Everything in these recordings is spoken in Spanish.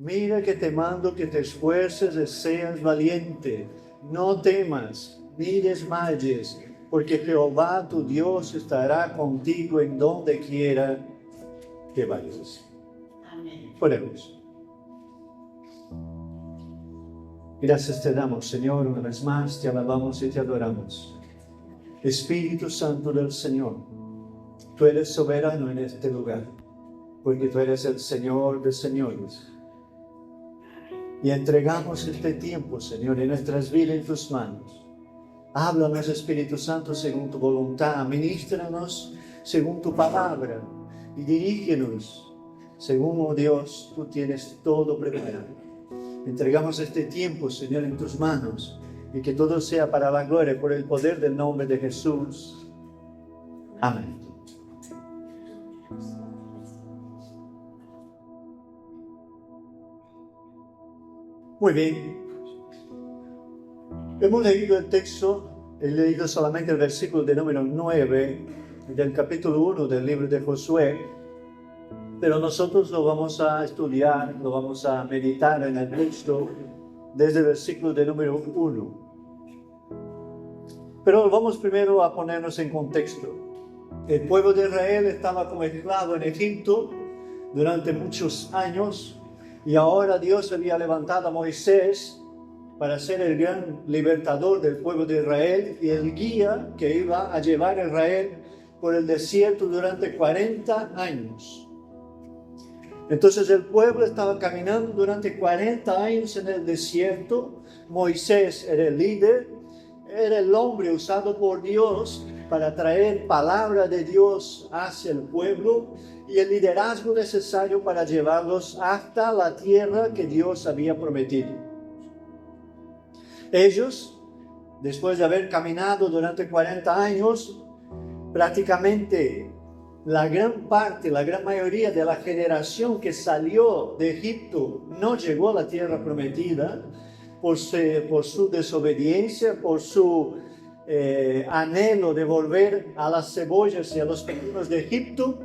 Mira que te mando que te esfuerces y seas valiente. No temas, ni desmayes, porque Jehová tu Dios estará contigo en donde quiera que vayas. Amén. Oremos. Gracias te damos, Señor, una vez más, te alabamos y te adoramos. Espíritu Santo del Señor, tú eres soberano en este lugar, porque tú eres el Señor de señores. Y entregamos este tiempo, Señor, en nuestras vidas en tus manos. Háblanos, Espíritu Santo, según tu voluntad. Ministranos según tu palabra. Y dirígenos según, oh Dios, tú tienes todo preparado. Entregamos este tiempo, Señor, en tus manos. Y que todo sea para la gloria, por el poder del nombre de Jesús. Amén. Muy bien. Hemos leído el texto, he leído solamente el versículo de número 9 del capítulo 1 del libro de Josué, pero nosotros lo vamos a estudiar, lo vamos a meditar en el texto desde el versículo de número 1. Pero vamos primero a ponernos en contexto. El pueblo de Israel estaba como esclavo en Egipto durante muchos años, y ahora Dios había levantado a Moisés para ser el gran libertador del pueblo de Israel y el guía que iba a llevar a Israel por el desierto durante 40 años. Entonces el pueblo estaba caminando durante 40 años en el desierto. Moisés era el líder, era el hombre usado por Dios para traer palabra de Dios hacia el pueblo y el liderazgo necesario para llevarlos hasta la tierra que Dios había prometido. Ellos, después de haber caminado durante 40 años, prácticamente la gran parte, la gran mayoría de la generación que salió de Egipto no llegó a la tierra prometida por su desobediencia, por su anhelo de volver a las cebollas y a los pepinos de Egipto.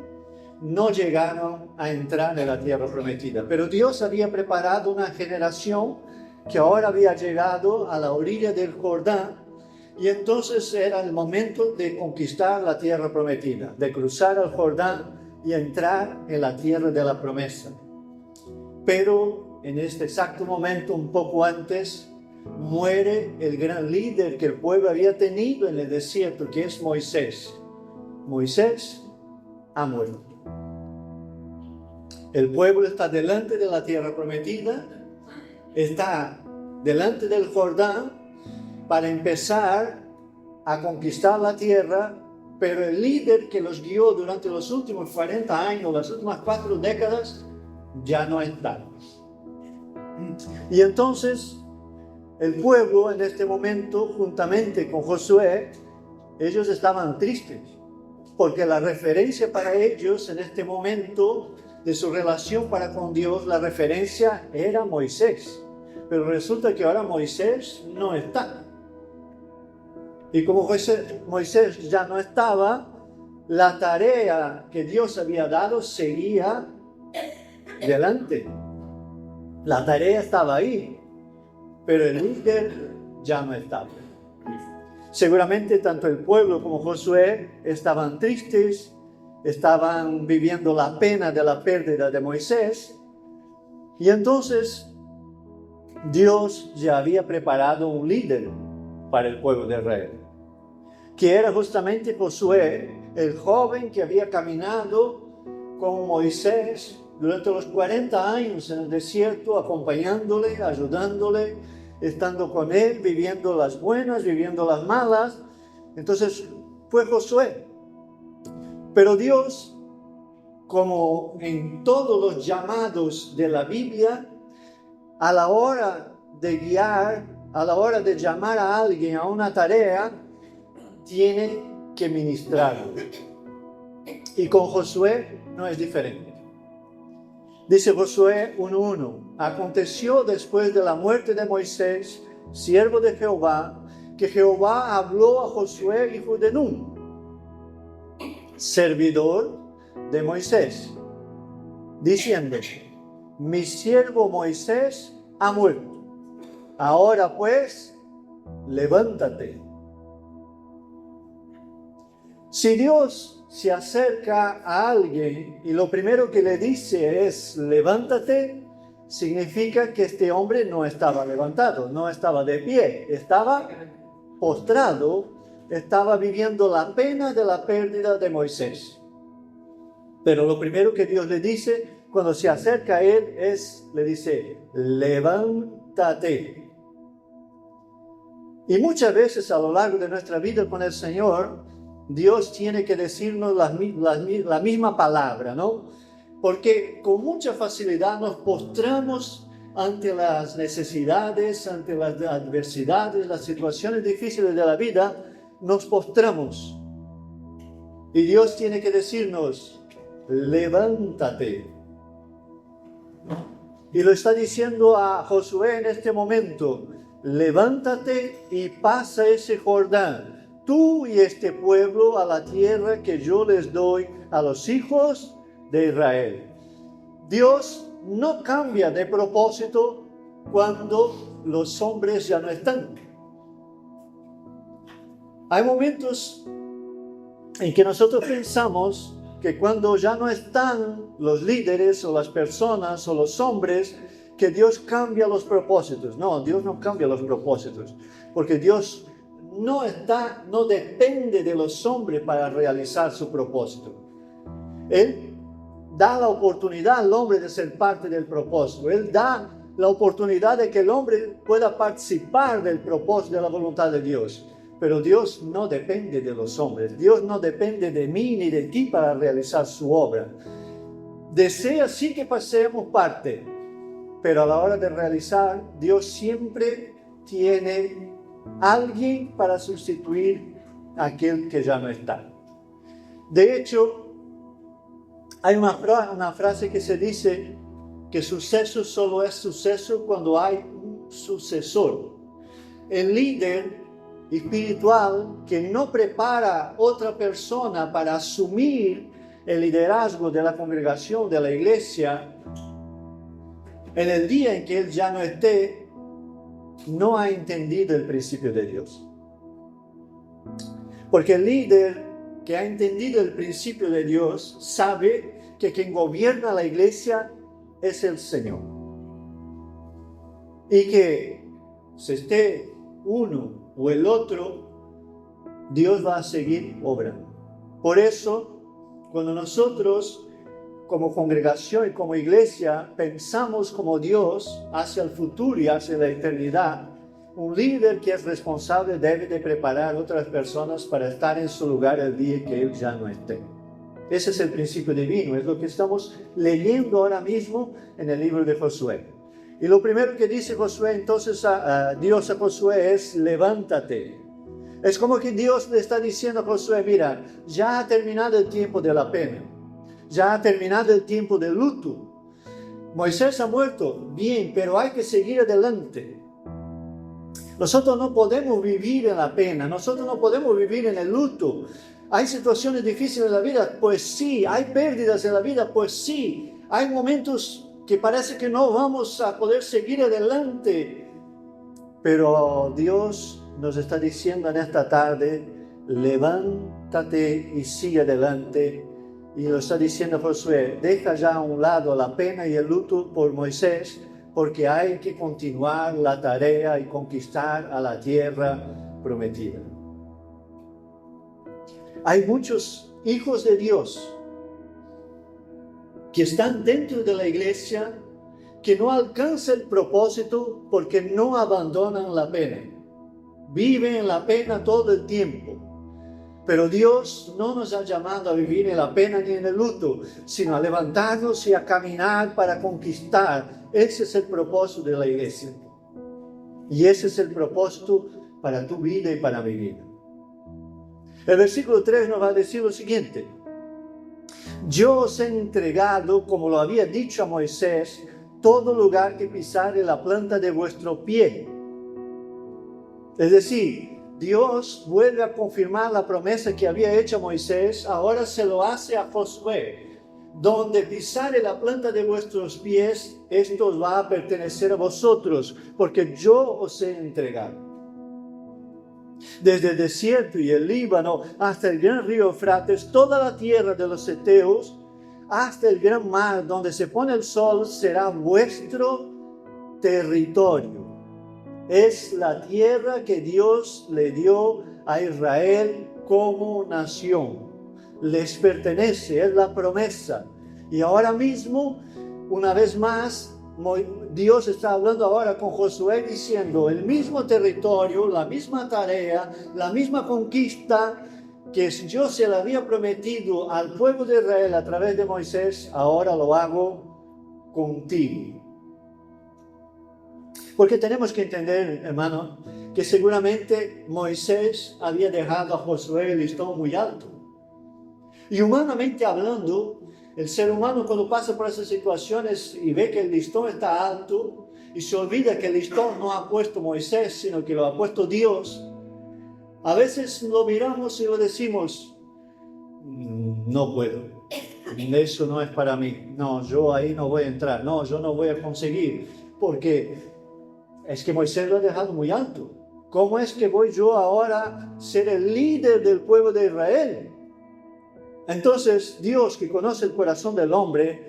No llegaron a entrar en la tierra prometida. Pero Dios había preparado una generación que ahora había llegado a la orilla del Jordán, y entonces era el momento de conquistar la tierra prometida, de cruzar el Jordán y entrar en la tierra de la promesa. Pero en este exacto momento, un poco antes, muere el gran líder que el pueblo había tenido en el desierto, que es Moisés. Moisés ha muerto. El pueblo está delante de la tierra prometida, está delante del Jordán para empezar a conquistar la tierra, pero el líder que los guió durante los últimos 40 años, las últimas 4 décadas, ya no está. Y entonces el pueblo en este momento, juntamente con Josué, ellos estaban tristes, porque la referencia para ellos en este momento de su relación para con Dios, la referencia era Moisés. Pero resulta que ahora Moisés no está. Y como Moisés ya no estaba, la tarea que Dios había dado seguía delante. La tarea estaba ahí, pero el líder ya no estaba. Seguramente tanto el pueblo como Josué estaban tristes, estaban viviendo la pena de la pérdida de Moisés, y entonces Dios ya había preparado un líder para el pueblo de Israel, que era justamente Josué, el joven que había caminado con Moisés durante los 40 años en el desierto, acompañándole, ayudándole, estando con él, viviendo las buenas, viviendo las malas. Entonces fue Josué. Pero Dios, como en todos los llamados de la Biblia, a la hora de guiar, a la hora de llamar a alguien a una tarea, tiene que ministrar. Y con Josué no es diferente. Dice Josué 1:1: aconteció después de la muerte de Moisés, siervo de Jehová, que Jehová habló a Josué, hijo de Nun, servidor de Moisés, diciendo: mi siervo Moisés ha muerto. Ahora pues, levántate. Si Dios se acerca a alguien y lo primero que le dice es levántate, significa que este hombre no estaba levantado, no estaba de pie, estaba postrado, estaba viviendo la pena de la pérdida de Moisés. Pero lo primero que Dios le dice cuando se acerca a él le dice, levántate. Y muchas veces a lo largo de nuestra vida con el Señor, Dios tiene que decirnos la misma palabra, ¿no? Porque con mucha facilidad nos postramos ante las necesidades, ante las adversidades, las situaciones difíciles de la vida, nos postramos. Y Dios tiene que decirnos, levántate. Y lo está diciendo a Josué en este momento, levántate y pasa ese Jordán, tú y este pueblo a la tierra que yo les doy a los hijos de Israel. Dios no cambia de propósito cuando los hombres ya no están. Hay momentos en que nosotros pensamos que cuando ya no están los líderes o las personas o los hombres, que Dios cambia los propósitos. No, Dios no cambia los propósitos, porque Dios no depende de los hombres para realizar su propósito. Él da la oportunidad al hombre de ser parte del propósito. Él da la oportunidad de que el hombre pueda participar del propósito de la voluntad de Dios. Pero Dios no depende de los hombres. Dios no depende de mí ni de ti para realizar su obra. Desea sí que pasemos parte, pero a la hora de realizar, Dios siempre tiene alguien para sustituir a aquel que ya no está. De hecho, hay una frase que se dice que suceso solo es suceso cuando hay un sucesor. El líder espiritual que no prepara otra persona para asumir el liderazgo de la congregación, de la iglesia, en el día en que él ya no esté, no ha entendido el principio de Dios. Porque el líder que ha entendido el principio de Dios sabe que quien gobierna la iglesia es el Señor. Y que si esté uno o el otro, Dios va a seguir obrando. Por eso, cuando nosotros como congregación y como iglesia pensamos como Dios hacia el futuro y hacia la eternidad, un líder que es responsable debe de preparar otras personas para estar en su lugar el día que él ya no esté. Ese es el principio divino, es lo que estamos leyendo ahora mismo en el libro de Josué. Y lo primero que dice Josué entonces Dios a Josué es levántate. Es como que Dios le está diciendo a Josué, mira, ya ha terminado el tiempo de la pena. Ya ha terminado el tiempo del luto. Moisés ha muerto, bien, pero hay que seguir adelante. Nosotros no podemos vivir en la pena, nosotros no podemos vivir en el luto. ¿Hay situaciones difíciles en la vida? Pues sí. ¿Hay pérdidas en la vida? Pues sí. Hay momentos que parece que no vamos a poder seguir adelante. Pero Dios nos está diciendo en esta tarde, levántate y sigue adelante. Y lo está diciendo Josué, deja ya a un lado la pena y el luto por Moisés, porque hay que continuar la tarea y conquistar a la tierra prometida. Hay muchos hijos de Dios que están dentro de la iglesia que no alcanzan el propósito porque no abandonan la pena. Viven en la pena todo el tiempo. Pero Dios no nos ha llamado a vivir en la pena ni en el luto, sino a levantarnos y a caminar para conquistar. Ese es el propósito de la iglesia. Y ese es el propósito para tu vida y para mi vida. El versículo 3 nos va a decir lo siguiente. Yo os he entregado, como lo había dicho a Moisés, todo lugar que pisare la planta de vuestro pie. Es decir, Dios vuelve a confirmar la promesa que había hecho a Moisés, ahora se lo hace a Josué. donde pisare la planta de vuestros pies, esto os va a pertenecer a vosotros, porque yo os he entregado. Desde el desierto y el Líbano hasta el gran río Eufrates, toda la tierra de los heteos, hasta el gran mar donde se pone el sol, será vuestro territorio. Es la tierra que Dios le dio a Israel como nación. Les pertenece, es la promesa. Y ahora mismo, una vez más, Dios está hablando ahora con Josué diciendo, el mismo territorio, la misma tarea, la misma conquista que yo se la había prometido al pueblo de Israel a través de Moisés, ahora lo hago contigo. Porque tenemos que entender, hermano, que seguramente Moisés había dejado a Josué el listón muy alto. Y humanamente hablando, el ser humano cuando pasa por esas situaciones y ve que el listón está alto y se olvida que el listón no ha puesto Moisés, sino que lo ha puesto Dios, a veces lo miramos y lo decimos, no puedo, eso no es para mí, no, yo ahí no voy a entrar, no, yo no voy a conseguir, porque es que Moisés lo ha dejado muy alto. ¿Cómo es que voy yo ahora a ser el líder del pueblo de Israel? Entonces Dios, que conoce el corazón del hombre,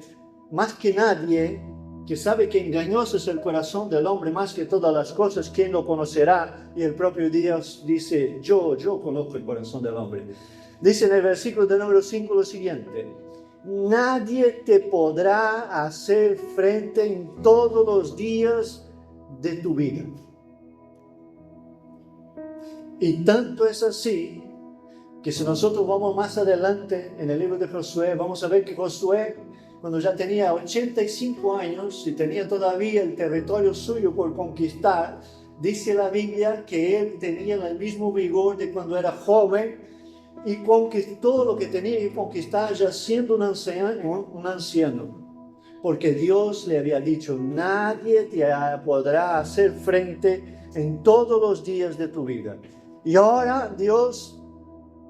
más que nadie, que sabe que engañoso es el corazón del hombre más que todas las cosas, ¿quién lo conocerá? Y el propio Dios dice, yo conozco el corazón del hombre. Dice en el versículo de número 5 lo siguiente, nadie te podrá hacer frente en todos los días de tu vida. Y tanto es así que si nosotros vamos más adelante en el libro de Josué, vamos a ver que Josué, cuando ya tenía 85 años y tenía todavía el territorio suyo por conquistar, dice la Biblia que él tenía el mismo vigor de cuando era joven y conquistó lo que tenía que conquistar ya siendo un anciano. Porque Dios le había dicho, nadie te podrá hacer frente en todos los días de tu vida. Y ahora Dios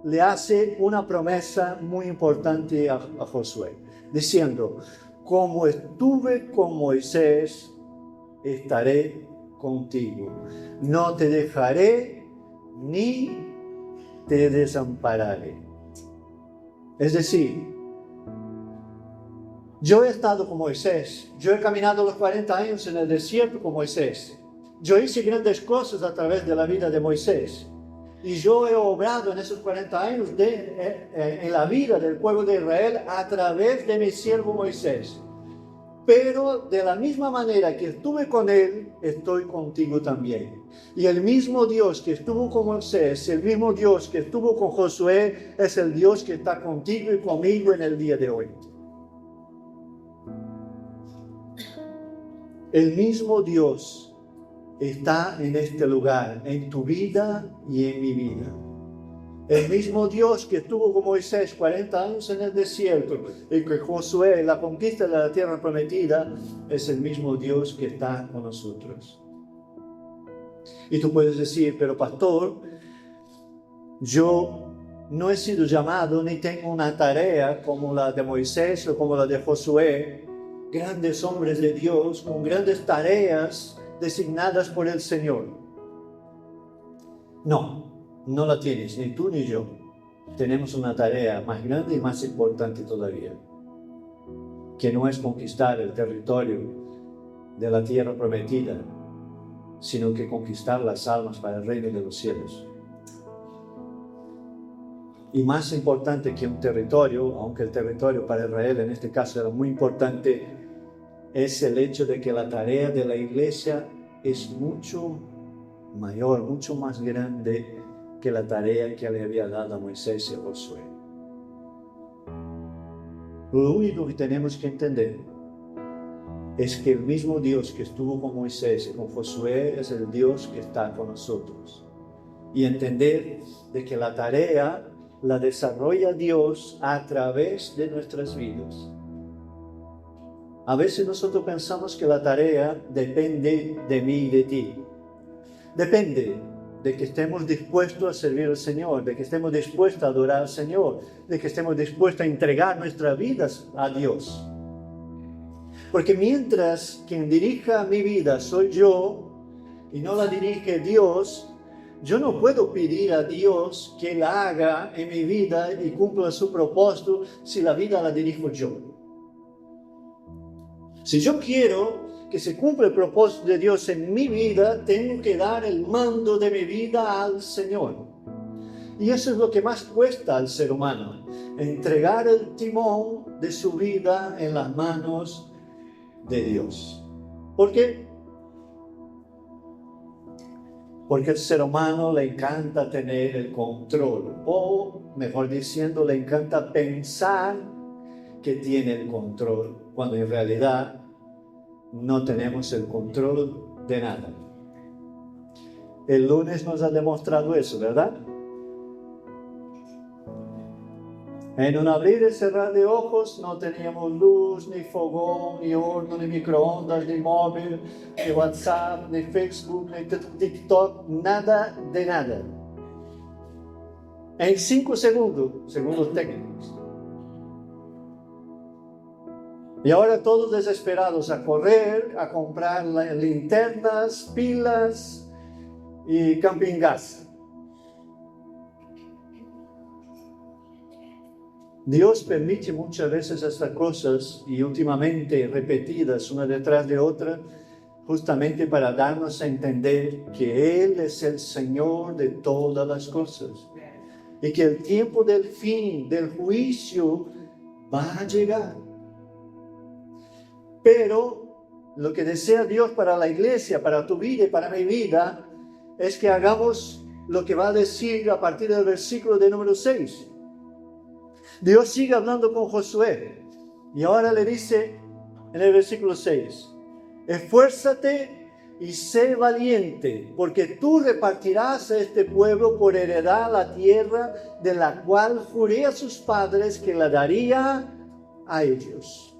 le hace una promesa muy importante a Josué, diciendo, como estuve con Moisés, estaré contigo. No te dejaré ni te desampararé. Es decir, yo he estado con Moisés, yo he caminado los 40 años en el desierto con Moisés, yo hice grandes cosas a través de la vida de Moisés, y yo he obrado en esos 40 años en la vida del pueblo de Israel a través de mi siervo Moisés. Pero de la misma manera que estuve con él, estoy contigo también. Y el mismo Dios que estuvo con Moisés, el mismo Dios que estuvo con Josué, es el Dios que está contigo y conmigo en el día de hoy. El mismo Dios está en este lugar, en tu vida y en mi vida. El mismo Dios que estuvo con Moisés 40 años en el desierto y que Josué en la conquista de la tierra prometida, es el mismo Dios que está con nosotros. Y tú puedes decir, pero pastor, yo no he sido llamado ni tengo una tarea como la de Moisés o como la de Josué, grandes hombres de Dios con grandes tareas designadas por el Señor. No la tienes, ni tú ni yo. Tenemos una tarea más grande y más importante todavía, que no es conquistar el territorio de la tierra prometida, sino que conquistar las almas para el reino de los cielos. Y más importante que un territorio, aunque el territorio para Israel en este caso era muy importante, es el hecho de que la tarea de la iglesia es mucho mayor, mucho más grande que la tarea que le había dado a Moisés y a Josué. Lo único que tenemos que entender es que el mismo Dios que estuvo con Moisés y con Josué es el Dios que está con nosotros. Y entender de que la tarea la desarrolla Dios a través de nuestras vidas. A veces nosotros pensamos que la tarea depende de mí y de ti. Depende, de que estemos dispuestos a servir al Señor, de que estemos dispuestos a adorar al Señor, de que estemos dispuestos a entregar nuestras vidas a Dios. Porque mientras quien dirija mi vida soy yo y no la dirige Dios, yo no puedo pedir a Dios que la haga en mi vida y cumpla su propósito si la vida la dirijo yo. Si yo quiero que se cumpla el propósito de Dios en mi vida, tengo que dar el mando de mi vida al Señor. Y eso es lo que más cuesta al ser humano, entregar el timón de su vida en las manos de Dios. ¿Por qué? Porque al ser humano le encanta tener el control, o mejor diciendo, le encanta pensar que tiene el control, cuando en realidad no tenemos el control de nada. El lunes nos ha demostrado eso, ¿verdad? En un abrir y cerrar de ojos no teníamos luz, ni fogón, ni horno, ni microondas, ni móvil, ni WhatsApp, ni Facebook, ni TikTok, nada de nada. En 5 segundos técnicos. Y ahora todos desesperados a correr, a comprar linternas, pilas y camping gas. Dios permite muchas veces estas cosas y últimamente repetidas una detrás de otra, justamente para darnos a entender que Él es el Señor de todas las cosas y que el tiempo del fin, del juicio, va a llegar. Pero lo que desea Dios para la iglesia, para tu vida y para mi vida, es que hagamos lo que va a decir a partir del versículo de número 6. Dios sigue hablando con Josué y ahora le dice en el versículo 6, esfuérzate y sé valiente, porque tú repartirás a este pueblo por heredad la tierra de la cual juré a sus padres que la daría a ellos.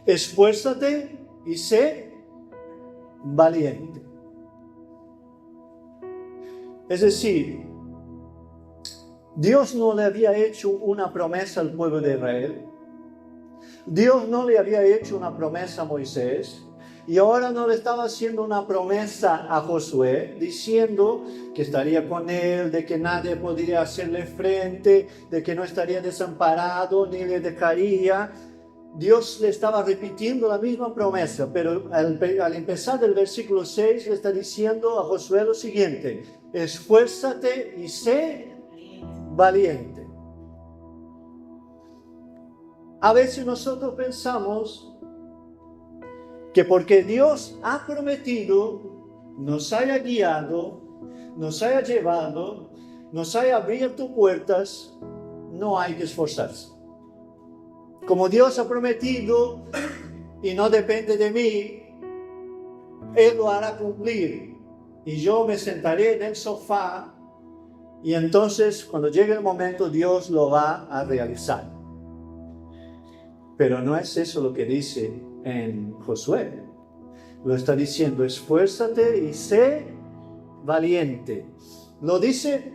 Esfuérzate y sé valiente. Es decir, Dios no le había hecho una promesa al pueblo de Israel. Dios no le había hecho una promesa a Moisés. Y ahora no le estaba haciendo una promesa a Josué, diciendo que estaría con él, de que nadie podría hacerle frente, de que no estaría desamparado, ni le dejaría. Dios le estaba repitiendo la misma promesa, pero al empezar del versículo 6 le está diciendo a Josué lo siguiente, esfuérzate y sé valiente. A veces nosotros pensamos que porque Dios ha prometido, nos haya guiado, nos haya llevado, nos haya abierto puertas, no hay que esforzarse. Como Dios ha prometido y no depende de mí, Él lo hará cumplir. Y yo me sentaré en el sofá y entonces cuando llegue el momento Dios lo va a realizar. Pero no es eso lo que dice en Josué. Lo está diciendo, esfuérzate y sé valiente. Lo dice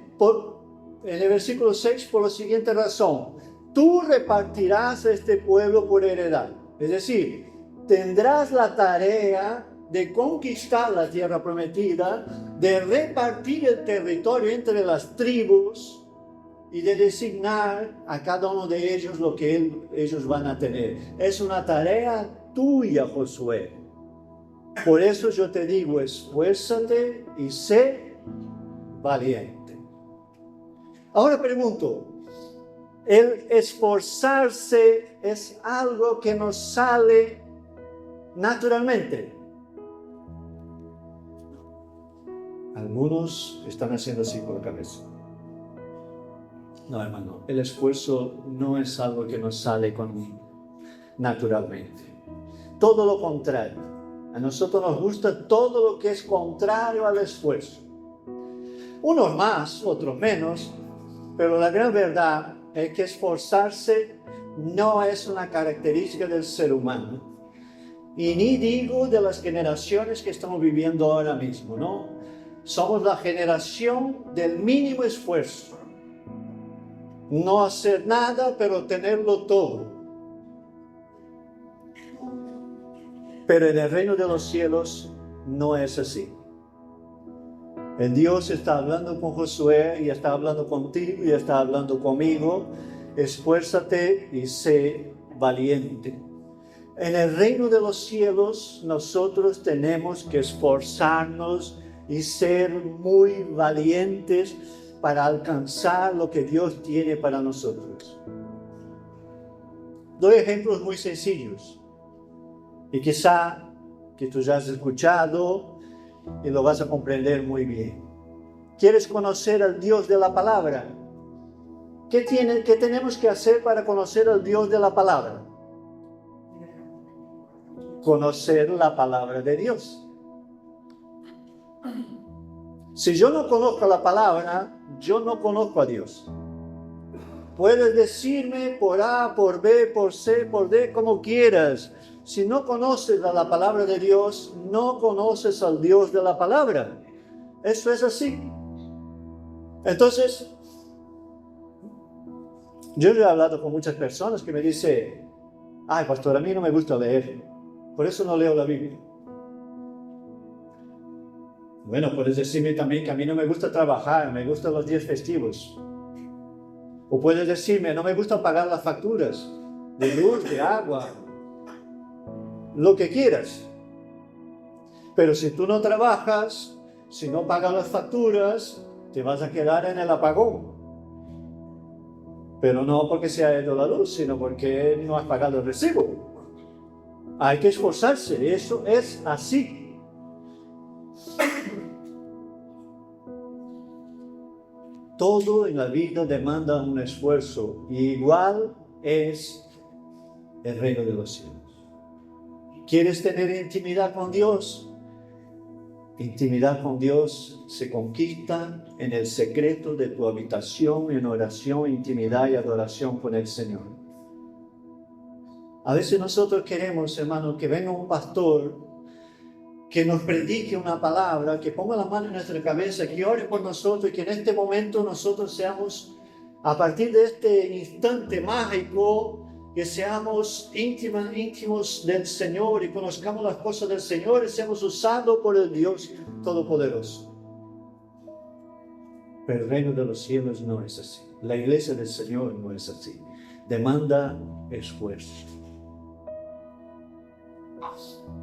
en el versículo 6 por la siguiente razón. Tú repartirás a este pueblo por heredad. Es decir, tendrás la tarea de conquistar la tierra prometida, de repartir el territorio entre las tribus y de designar a cada uno de ellos lo que ellos van a tener. Es una tarea tuya, Josué. Por eso yo te digo, esfuérzate y sé valiente. Ahora pregunto, ¿el esforzarse es algo que nos sale naturalmente? Algunos están haciendo así con la cabeza. No, hermano, el esfuerzo no es algo que nos sale naturalmente. Todo lo contrario. A nosotros nos gusta todo lo que es contrario al esfuerzo. Unos más, otros menos, pero la gran verdad es que esforzarse no es una característica del ser humano. Y ni digo de las generaciones que estamos viviendo ahora mismo, ¿no? somos la generación del mínimo esfuerzo. No hacer nada, pero tenerlo todo. Pero en el reino de los cielos no es así. El Dios está hablando con Josué y está hablando contigo y está hablando conmigo. Esfuérzate y sé valiente. En el reino de los cielos nosotros tenemos que esforzarnos y ser muy valientes para alcanzar lo que Dios tiene para nosotros. Doy ejemplos muy sencillos y quizá que tú ya has escuchado y lo vas a comprender muy bien. ¿Quieres conocer al Dios de la palabra? ¿Qué tenemos que hacer para conocer al Dios de la palabra? Conocer la palabra de Dios. Si yo no conozco la palabra, yo no conozco a Dios. Puedes decirme por A, por B, por C, por D, como quieras. Si no conoces a la palabra de Dios, no conoces al Dios de la palabra. Eso es así. Entonces, yo he hablado con muchas personas que me dicen, ay, pastor, a mí no me gusta leer, por eso no leo la Biblia. Bueno, puedes decirme también que a mí no me gusta trabajar, me gustan los días festivos. O puedes decirme, no me gusta pagar las facturas de luz, de agua, lo que quieras. Pero si tú no trabajas, si no pagas las facturas, te vas a quedar en el apagón. Pero no porque se ha ido la luz, sino porque no has pagado el recibo. Hay que esforzarse, eso es así. Todo en la vida demanda un esfuerzo, y igual es el reino de los cielos. ¿Quieres tener intimidad con Dios? Intimidad con Dios se conquista en el secreto de tu habitación, en oración, intimidad y adoración con el Señor. A veces nosotros queremos, hermanos, que venga un pastor que nos predique una palabra, que ponga la mano en nuestra cabeza, que ore por nosotros y que en este momento nosotros seamos, a partir de este instante mágico, que seamos íntimos del Señor y conozcamos las cosas del Señor y seamos usados por el Dios Todopoderoso. Pero el reino de los cielos no es así. La iglesia del Señor no es así. Demanda esfuerzo.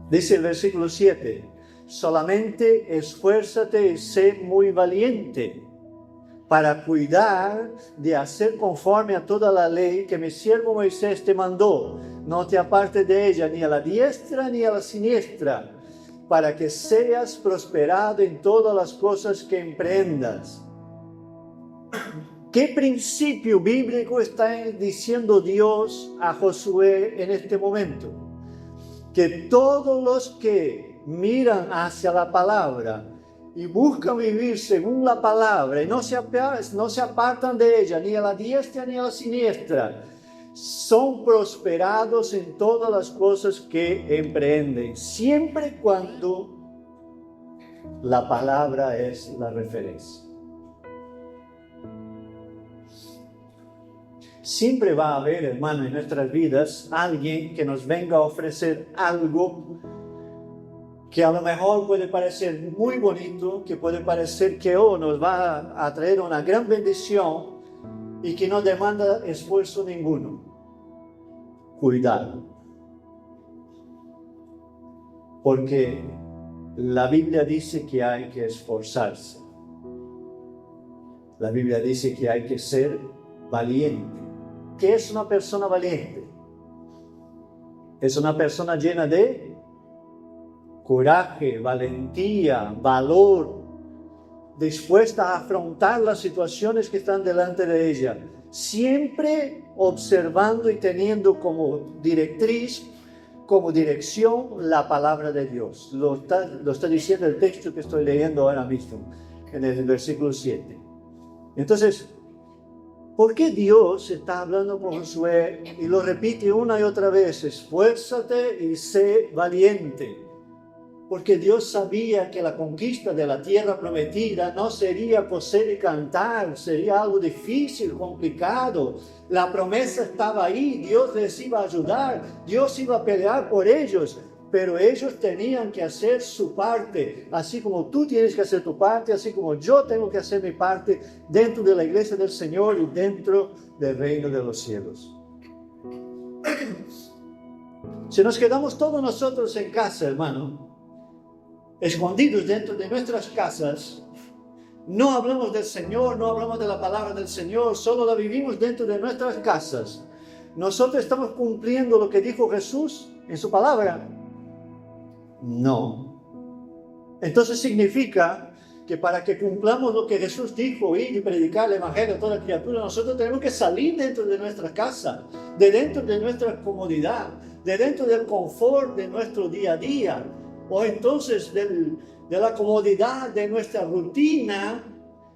Dice el versículo 7, solamente esfuérzate y sé muy valiente para cuidar de hacer conforme a toda la ley que mi siervo Moisés te mandó. No te apartes de ella ni a la diestra ni a la siniestra, para que seas prosperado en todas las cosas que emprendas. ¿Qué principio bíblico está diciendo Dios a Josué en este momento? Que todos los que miran hacia la palabra y buscan vivir según la palabra y no se apartan de ella, ni a la diestra ni a la siniestra, son prosperados en todas las cosas que emprenden, siempre y cuando la palabra es la referencia. Siempre va a haber, hermano, en nuestras vidas alguien que nos venga a ofrecer algo que a lo mejor puede parecer muy bonito, que puede parecer que nos va a traer una gran bendición y que no demanda esfuerzo ninguno. Cuidado. Porque la Biblia dice que hay que esforzarse. La Biblia dice que hay que ser valiente. ¿Qué es una persona valiente? Es una persona llena de coraje, valentía, valor, dispuesta a afrontar las situaciones que están delante de ella, siempre observando y teniendo como directriz, como dirección, la palabra de Dios. Lo está diciendo el texto que estoy leyendo ahora mismo, en el versículo 7. Entonces, ¿por qué Dios está hablando con Josué y lo repite una y otra vez? Esfuérzate y sé valiente. Porque Dios sabía que la conquista de la tierra prometida no sería coser y cantar, sería algo difícil, complicado. La promesa estaba ahí, Dios les iba a ayudar, Dios iba a pelear por ellos, pero ellos tenían que hacer su parte, así como tú tienes que hacer tu parte, así como yo tengo que hacer mi parte dentro de la iglesia del Señor y dentro del reino de los cielos. Si nos quedamos todos nosotros en casa, hermano, escondidos dentro de nuestras casas, no hablamos del Señor, no hablamos de la palabra del Señor, solo la vivimos dentro de nuestras casas. ¿Nosotros estamos cumpliendo lo que dijo Jesús en su palabra? No. Entonces significa que para que cumplamos lo que Jesús dijo, ir y predicar el evangelio a toda criatura, nosotros tenemos que salir dentro de nuestra casa, de dentro de nuestra comodidad, de dentro del confort de nuestro día a día, o entonces de la comodidad de nuestra rutina,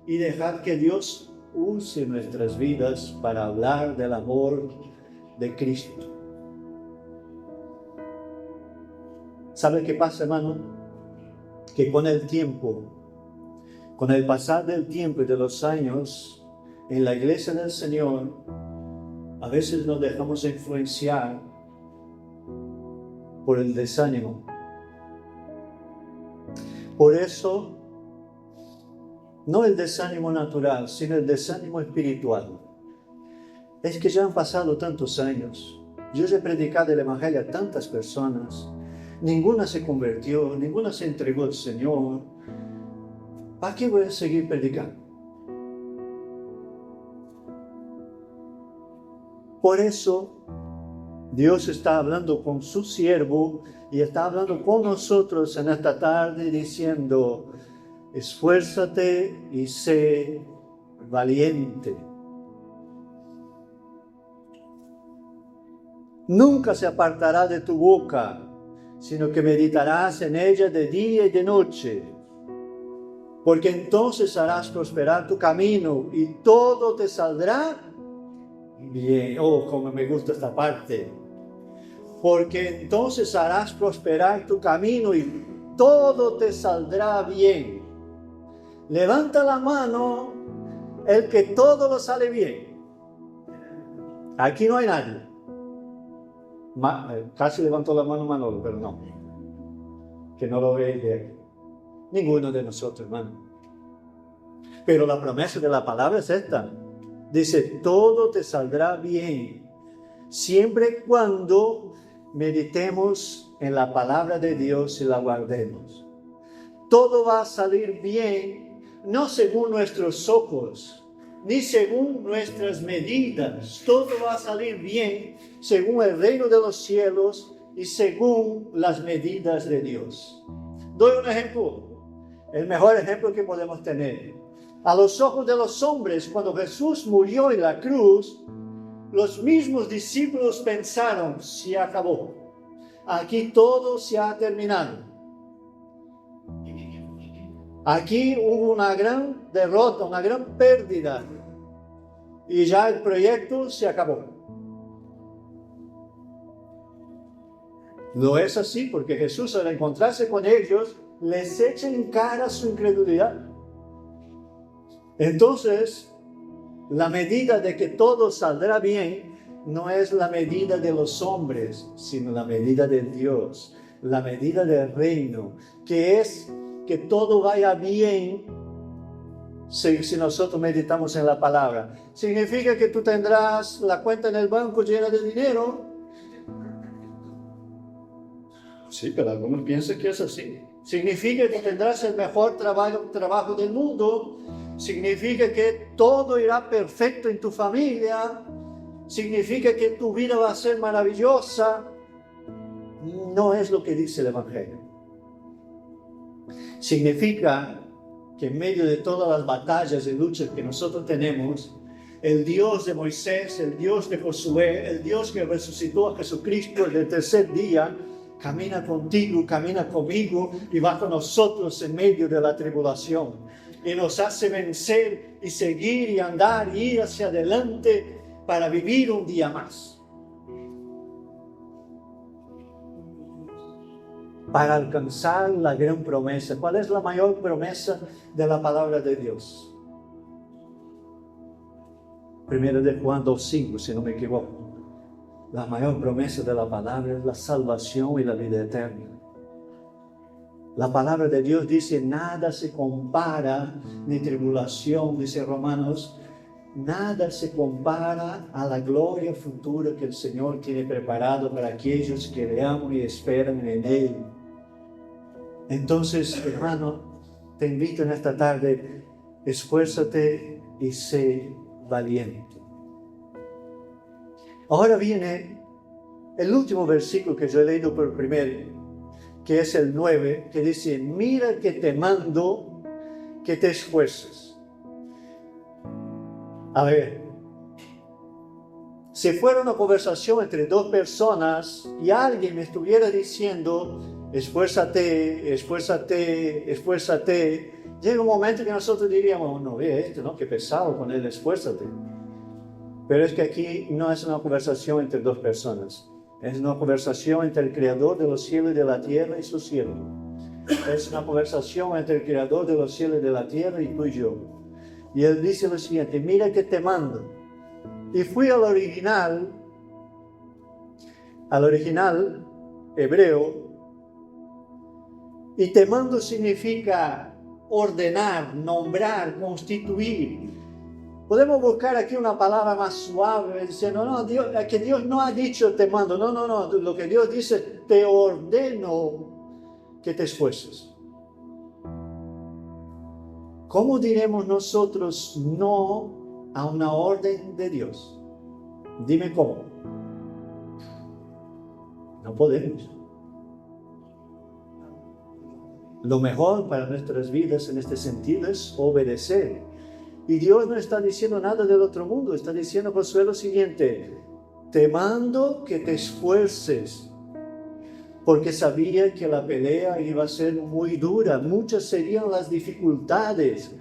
y dejar que Dios use nuestras vidas para hablar del amor de Cristo. ¿Sabe qué pasa, hermano? Que con el tiempo, con el pasar del tiempo y de los años, en la iglesia del Señor, a veces nos dejamos influenciar por el desánimo. Por eso, no el desánimo natural, sino el desánimo espiritual. Es que ya han pasado tantos años. Yo he predicado el evangelio a tantas personas. Ninguna se convirtió, ninguna se entregó al Señor. ¿Para qué voy a seguir predicando? Por eso, Dios está hablando con su siervo y está hablando con nosotros en esta tarde diciendo: esfuérzate y sé valiente. Nunca se apartará de tu boca, sino que meditarás en ella de día y de noche, porque entonces harás prosperar tu camino y todo te saldrá bien. Oh, como me gusta esta parte. Porque entonces harás prosperar tu camino y todo te saldrá bien. Levanta la mano el que todo lo sale bien. Aquí no hay nadie. Casi levantó la mano Manolo, pero no. Que no lo veis de aquí. Ninguno de nosotros, hermano. Pero la promesa de la palabra es esta. Dice: todo te saldrá bien, siempre y cuando meditemos en la palabra de Dios y la guardemos. Todo va a salir bien, no según nuestros ojos, ni según nuestras medidas. Todo va a salir bien según el reino de los cielos y según las medidas de Dios. Doy un ejemplo, el mejor ejemplo que podemos tener. A los ojos de los hombres, cuando Jesús murió en la cruz, los mismos discípulos pensaron: se acabó, aquí todo se ha terminado. Aquí hubo una gran derrota, una gran pérdida, y ya el proyecto se acabó. No es así, porque Jesús, al encontrarse con ellos, les echa en cara su incredulidad. Entonces, la medida de que todo saldrá bien no es la medida de los hombres, sino la medida de Dios, la medida del reino, que es que todo vaya bien si nosotros meditamos en la palabra. ¿Significa que tú tendrás la cuenta en el banco llena de dinero? Sí, pero algunos piensan que es así. ¿Significa que tendrás el mejor trabajo del mundo? ¿Significa que todo irá perfecto en tu familia? ¿Significa que tu vida va a ser maravillosa? No es lo que dice el Evangelio. Significa que en medio de todas las batallas y luchas que nosotros tenemos, el Dios de Moisés, el Dios de Josué, el Dios que resucitó a Jesucristo el tercer día, camina contigo, camina conmigo y va con nosotros en medio de la tribulación. Y nos hace vencer y seguir y andar y ir hacia adelante para vivir un día más. para alcanzar la gran promesa. ¿Cuál es la mayor promesa de la palabra de Dios? 1 de Juan 2:5, si no me equivoco. La mayor promesa de la palabra es la salvación y la vida eterna. La palabra de Dios dice, nada se compara, ni tribulación, dice Romanos, nada se compara a la gloria futura que el Señor tiene preparado para aquellos que le aman y esperan en Él. Entonces, hermano, te invito en esta tarde, esfuérzate y sé valiente. Ahora viene el último versículo que yo he leído por primero, que es el 9, que dice, mira que te mando que te esfuerces. A ver, si fuera una conversación entre dos personas y alguien me estuviera diciendo, esfuérzate, esfuérzate, esfuérzate, llega un momento que nosotros diríamos, no, ve esto, ¿no? Qué pesado con él, esfuérzate. Pero es que aquí no es una conversación entre dos personas. Es una conversación entre el Creador de los cielos y de la tierra y su siervo. Es una conversación entre el Creador de los cielos y de la tierra y tú y yo. Y él dice lo siguiente, mira que te mando. Y fui al original hebreo, y te mando significa ordenar, nombrar, constituir. Podemos buscar aquí una palabra más suave, diciendo, no, Dios, que Dios no ha dicho te mando, no, lo que Dios dice, te ordeno que te esfuerces. ¿Cómo diremos nosotros no a una orden de Dios? Dime cómo. No podemos. Lo mejor para nuestras vidas en este sentido es obedecer. Y Dios no está diciendo nada del otro mundo, está diciendo, Josué, lo siguiente, te mando que te esfuerces, porque sabía que la pelea iba a ser muy dura, muchas serían las dificultades,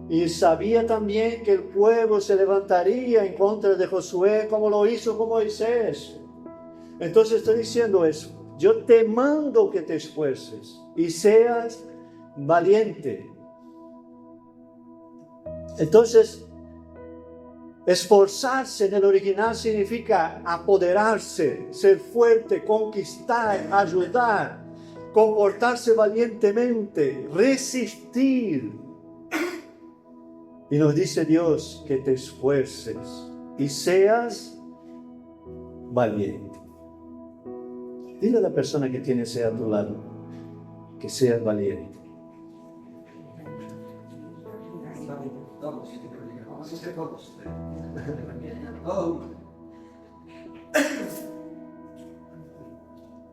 y sabía también que el pueblo se levantaría en contra de Josué, como lo hizo con Moisés. Entonces está diciendo eso, yo te mando que te esfuerces, y seas valiente. Entonces, esforzarse en el original significa apoderarse, ser fuerte, conquistar, ayudar, comportarse valientemente, resistir. Y nos dice Dios que te esfuerces y seas valiente. Dile a la persona que tienes a tu lado que seas valiente.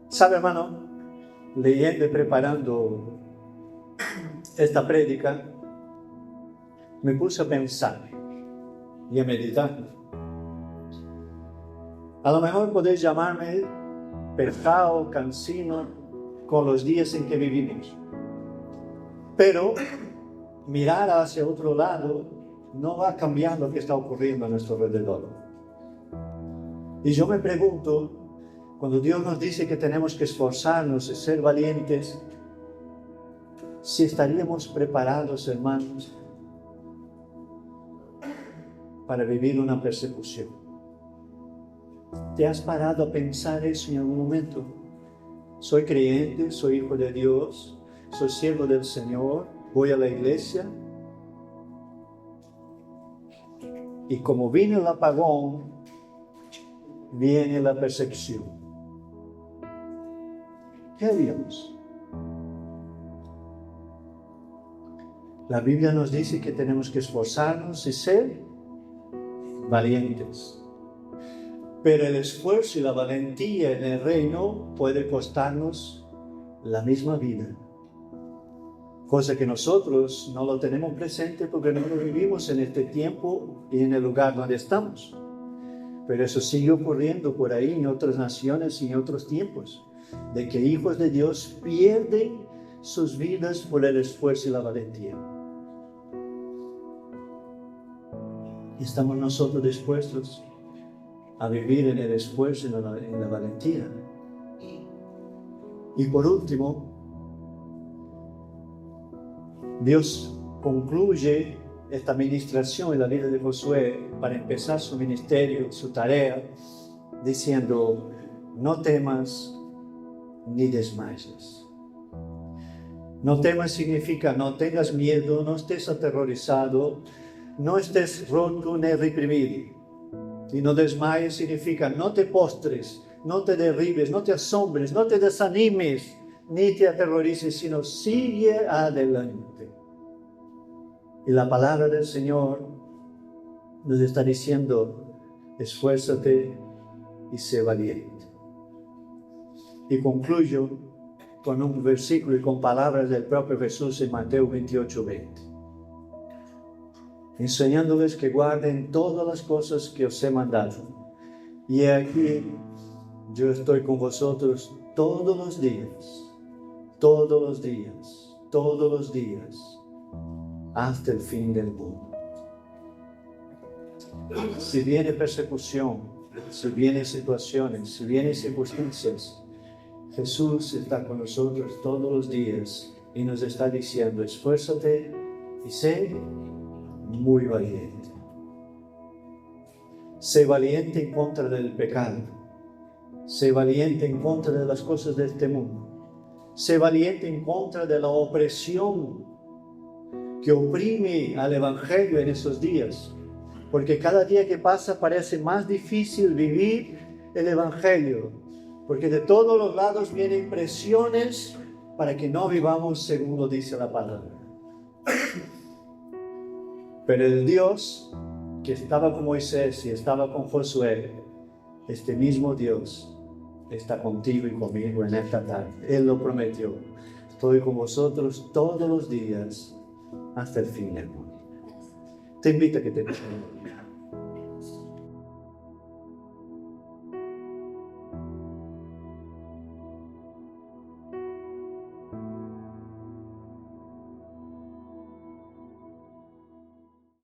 ¿Sabe, hermano? Leyendo y preparando esta prédica, me puse a pensar y a meditar. A lo mejor podéis llamarme pesado, cansino, con los días en que vivimos. Pero mirar hacia otro lado no va a cambiar lo que está ocurriendo a nuestro alrededor. Y yo me pregunto, cuando Dios nos dice que tenemos que esforzarnos y ser valientes, si estaríamos preparados, hermanos, para vivir una persecución. ¿Te has parado a pensar eso en algún momento? Soy creyente, soy hijo de Dios, soy siervo del Señor, voy a la iglesia. Y como vino el apagón, viene la persecución. ¿Qué haríamos? La Biblia nos dice que tenemos que esforzarnos y ser valientes. Pero el esfuerzo y la valentía en el reino puede costarnos la misma vida. Cosa que nosotros no lo tenemos presente porque no lo vivimos en este tiempo y en el lugar donde estamos. Pero eso sigue ocurriendo por ahí en otras naciones y en otros tiempos, de que hijos de Dios pierden sus vidas por el esfuerzo y la valentía. ¿Estamos nosotros dispuestos a vivir en el esfuerzo y en la valentía? Y por último, Dios concluye esta administración en la vida de Josué para empezar su ministerio, su tarea, diciendo: no temas ni desmayes. No temas significa no tengas miedo, no estés aterrorizado, no estés roto ni reprimido. Y no desmayes significa no te postres, no te derribes, no te asombres, no te desanimes, ni te aterrorices, sino sigue adelante. Y la palabra del Señor nos está diciendo: esfuérzate y sé valiente. Y concluyo con un versículo y con palabras del propio Jesús en Mateo 28:20. Enseñándoles que guarden todas las cosas que os he mandado. Y aquí yo estoy con vosotros todos los días, todos los días, todos los días, hasta el fin del mundo. Si viene persecución, si vienen situaciones, si vienen circunstancias, Jesús está con nosotros todos los días y nos está diciendo: esfuérzate y sé muy valiente. Sé valiente en contra del pecado. Sé valiente en contra de las cosas de este mundo. Sé valiente en contra de la opresión que oprime al Evangelio en esos días. Porque cada día que pasa parece más difícil vivir el Evangelio. Porque de todos los lados vienen presiones para que no vivamos según lo dice la palabra. Pero el Dios que estaba con Moisés y estaba con Josué, este mismo Dios está contigo y conmigo en esta tarde. Él lo prometió: estoy con vosotros todos los días hasta el fin del mundo. Te invito a que te